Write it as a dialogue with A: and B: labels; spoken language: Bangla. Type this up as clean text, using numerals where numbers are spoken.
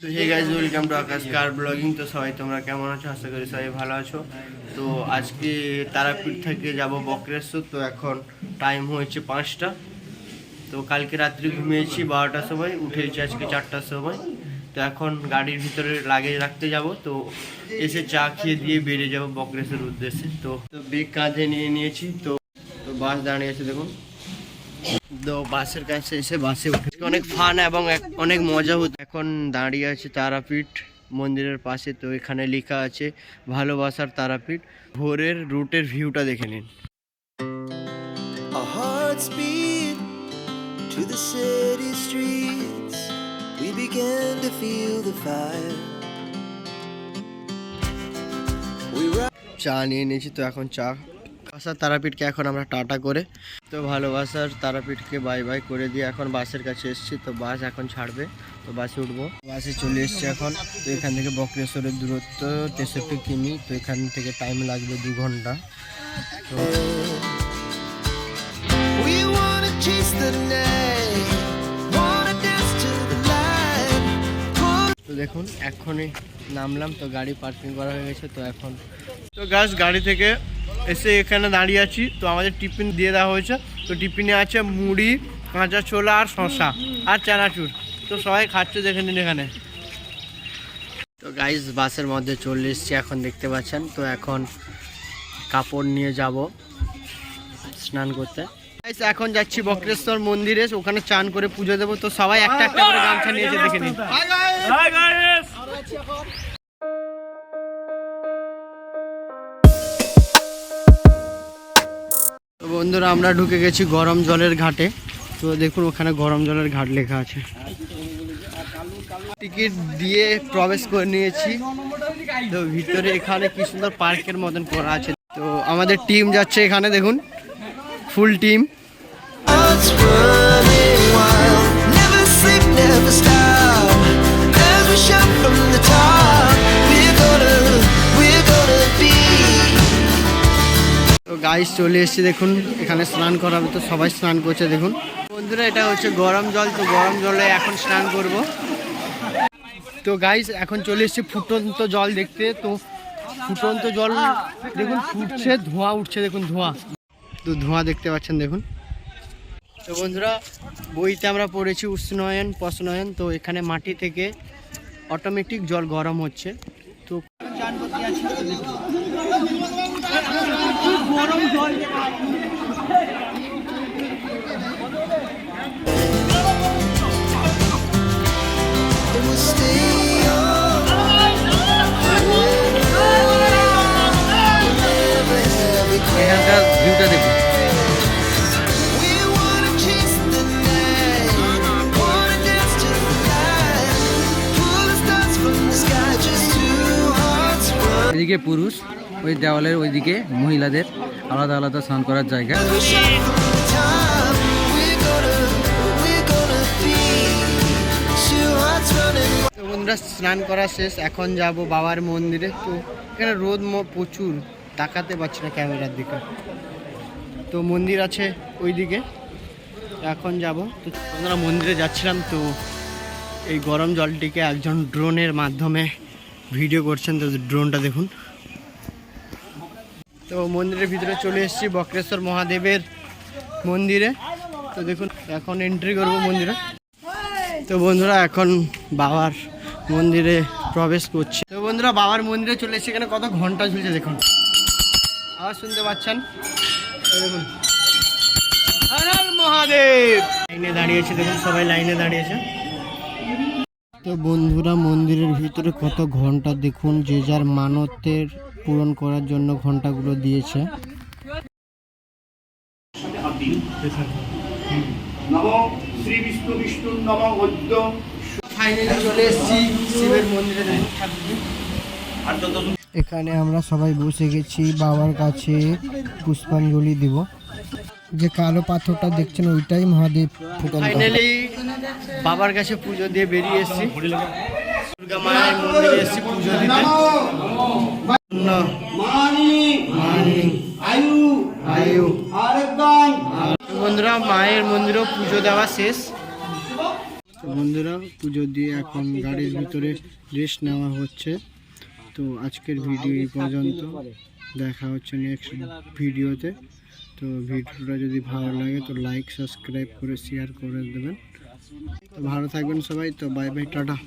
A: তো hey guys, welcome to Akash কার ব্লগিং। তো সবাই তোমরা কেমন আছো? আশা করি সবাই ভালো আছো। তো আজকে তারাপীঠ থেকে যাব বক্রেশ্বর। তো এখন টাইম হয়েছে 5টা। তো কালকে রাত্রি ঘুমিয়েছি 12টার সময়, উঠেছি আজকে 4টার সময়। তো এখন গাড়ির ভিতরে লাগেজ রাখতে যাব। তো এসে চা খেয়ে দিয়ে বেরিয়ে যাব বক্রেশ্বর উদ্দেশ্যে। তো বেগ কাঁধে নিয়ে নিয়েছি। তো বাস দাঁড়িয়ে আছে দেখুন। তো বাসের কাছে এসে বাসে উঠে অনেক ফান এবং অনেক মজা হতো। এখন দাঁড়িয়ে আছে তারাপীঠ মন্দিরের পাশে। তো এখানে লেখা আছে ভালোবাসার তারাপীঠ। ভোরের রুটের ভিউটা দেখে নিন।
B: Our hearts beat to the city streets. We began to feel the fire.
A: চা নিয়ে নিয়েছি। তো এখন চা ভালোবাসার তারাপীঠকে এখন আমরা টাটা করে, তো ভালোবাসার তারাপীঠকে বাই বাই করে দিয়ে এখন বাসের কাছে এসেছি। তো বাস এখন ছাড়বে, তো বাসে উঠবো। বাসে চলে এসেছি এখন। তো এখান থেকে বক্রেশ্বরের দূরত্ব 63 কিমি। তো এখান থেকে টাইম লাগবে 2 ঘন্টা। তো
B: We wanna chase the night, wanna dance to the light.
A: তো দেখুন এখনই নামলাম। তো গাড়ি পার্কিং করা হয়ে গেছে। তো এখন তো গাছ গাড়ি থেকে এসে এখানে দাঁড়িয়ে আছি। তো আমাদের টিফিন দিয়ে দেওয়া হয়েছে। তো টিফিনে আছে মুড়ি, কাঁচা ছোলা আর শসা আর চানাচুর। তো সবাই খাচ্ছে, দেখে নিন এখানে। তো গাইস বাসের মধ্যে চলে এসেছি এখন, দেখতে পাচ্ছেন। তো এখন কাপড় নিয়ে যাব স্নান করতে। গাইস এখন যাচ্ছি বক্রেশ্বর মন্দিরে, ওখানে চান করে পুজো দেবো। তো সবাই একটা একটা করে গামছা নিয়েছে, দেখে নিন। তো বন্ধুরা আমরা ঢুকে গেছি গরম জলের ঘাটে। তো দেখুন ওখানে গরম জলের ঘাট লেখা আছে। টিকিট দিয়ে প্রবেশ করে নিয়েছি। তো ভিতরে এখানে কি সুন্দর পার্কের মতন করা আছে। তো আমাদের টিম যাচ্ছে এখানে, দেখুন full team.
B: Hearts running wild, never sleep, never stop. As we shout from the top, we're gonna be.
A: তো গাইস চলে এসেছি, দেখুন এখানে স্নান করাবে। তো সবাই স্নান করছে দেখুন। বন্ধুরা এটা হচ্ছে গরম জল। তো গরম জলে এখন স্নান করব। তো গাইস এখন চলে এসেছি ফুটন্ত জল দেখতে। তো ফুটন্ত জল দেখুন ফুটছে, ধোঁয়া উঠছে, দেখুন ধোঁয়া। তো ধোঁয়া দেখতে পাচ্ছেন দেখুন। তো বন্ধুরা বইতে আমরা পড়েছি উষ্ণায়ন প্রশ্নয়ন। তো এখানে মাটি থেকে অটোমেটিক জল গরম হচ্ছে। তো চান করতে আছি, গরম জল।
B: And we'll stay on forever. Never have it.
A: এখানকার ভিউটা দেখুন।
B: We wanna chase the night, wanna dance to the light. Pull the stars from the sky, just two hearts run.
C: এদিকে পুরুষ, ওই দেওয়ালের ওইদিকে মহিলাদের আলাদা আলাদা স্নান করার জায়গা।
B: As we shout from the top, we're gonna be two hearts running.
A: তো বন্ধুরা স্নান করা শেষ, এখন যাব বাবার মন্দিরে। তো এখানে রোদ প্রচুর, তাকাতে পারছি না ক্যামেরার দিকে। তো মন্দির আছে ওইদিকে, এখন যাব। তো আমরা মন্দিরে যাচ্ছিলাম। তো এই গরম জলটিকে একজন ড্রোনের মাধ্যমে ভিডিও করছেন। তো ড্রোনটা দেখুন। তো মন্দিরের ভিতরে চলে এসেছি বক্রেশ্বর মহাদেবের মন্দিরে। তো দেখুন এখন এন্ট্রি করব মন্দিরে। তো বন্ধুরা এখন বাবার মন্দিরে প্রবেশ করছি। তো বন্ধুরা বাবার মন্দিরে চলে এসেছি। এখানে কত ঘন্টা ঝুলছে দেখুন, আওয়াজ শুনতে পাচ্ছেন। তো দেখুন হর হর মহাদেব। লাইনে দাঁড়িয়েছে দেখুন, সবাই লাইনে দাঁড়িয়েছে। তো বন্ধুরা মন্দিরের ভিতরে কত ঘন্টা দেখুন, যে যার মানতের পূরণ করার জন্য ঘন্টাগুলো দিয়েছে। ফাইনালি চলে এসেছি শিবের মন্দিরে। এখানে আমরা সবাই বসে গেছি বাবার কাছে পুষ্পাঞ্জলি দিব। যে কালো পাথরটা দেখছেন ওইটাই মহাদেব ফুটন্ত। ফাইনালি বাবার কাছে পুজো দিয়ে বেরিয়ে এসেছি। দুর্গা মায়ের মন্দিরে এসেছি পুজো দিতে। বন্ধুরা মায়ের মন্দিরেও পুজো দেওয়া শেষ। বন্ধুরা পুজো দিয়ে
D: এখন গাড়ির ভিতরে রেস্ট নেওয়া হচ্ছে। তো আজকের ভিডিও এই পর্যন্ত, দেখা হচ্ছে নেক্সট ভিডিওতে। তো ভিডিওটা যদি ভালো লাগে তো লাইক সাবস্ক্রাইব করে শেয়ার করে দেবেন। তো ভালো থাকবেন সবাই, তো বাই বাই, টাটা।